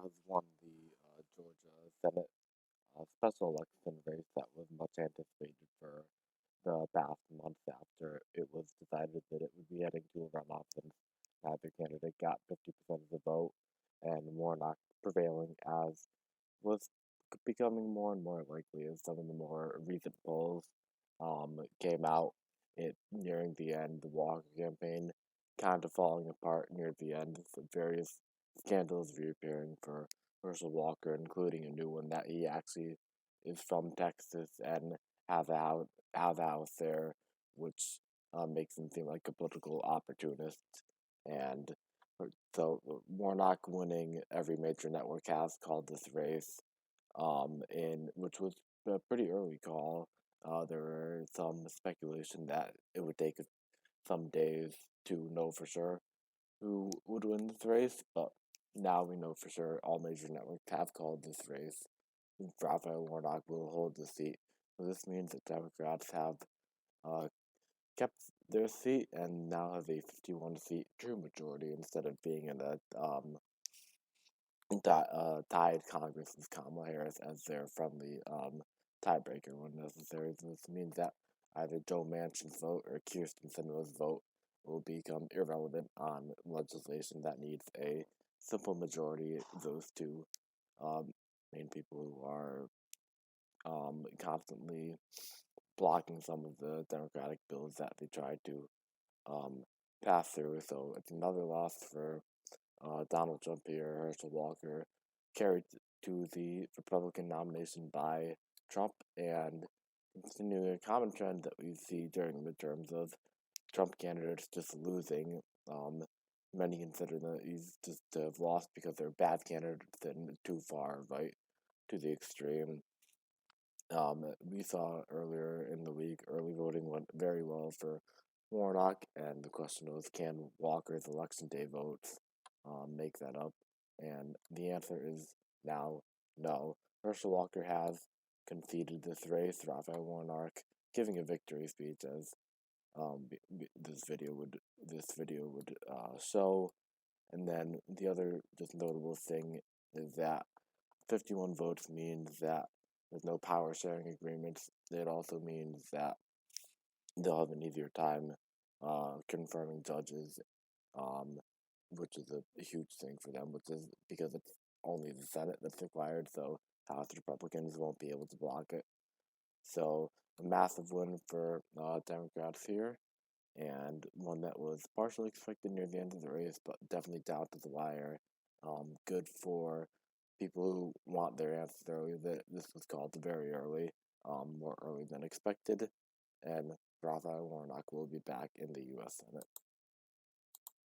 has won the Georgia Senate special election race that was much anticipated for the past month after it was decided that it would be heading to a runoff since neither candidate got 50% of the vote, and Warnock prevailing as was becoming more and more likely as some of the more recent polls came out. It nearing the end, the Walker campaign kind of falling apart near the end. So various scandals reappearing for Herschel Walker, including a new one that he actually is from Texas and has a house there, which makes him seem like a political opportunist. And so Warnock winning every major network has called this race, in which was a pretty early call. There were some speculation that it would take some days to know for sure who would win this race, but now we know for sure all major networks have called this race. Raphael Warnock will hold the seat. So this means that Democrats have uh, kept their seat and now have a 51 seat true majority instead of being in a tied Congress with Kamala Harris as their friendly tiebreaker when necessary. This means that either Joe Manchin's vote or Kirsten Sinema's vote will become irrelevant on legislation that needs a simple majority. Those two um, main people who are constantly blocking some of the Democratic bills that they try to um, pass through. So it's another loss for Donald Trump here. Herschel Walker carried to the Republican nomination by Trump, and continuing a common trend that we see during midterms of Trump candidates just losing. Many consider that he's just have lost because they're bad candidates and too far right to the extreme. We saw earlier in the week, early voting went very well for Warnock, and the question was, can Walker's election day votes make that up? And the answer is now no. Herschel Walker has conceded this race. Raphael Warnock giving a victory speech, as this video would show. And then the other just notable thing is that 51 votes means that there's no power sharing agreements. It also means that they'll have an easier time confirming judges, um, which is a huge thing for them, which is because it's only the Senate that's required, so House Republicans won't be able to block it. So, a massive win for Democrats here, and one that was partially expected near the end of the race, but definitely down to the wire. Good for people who want their answers early. That this was called very early, more early than expected, and Raphael Warnock will be back in the U.S. Senate.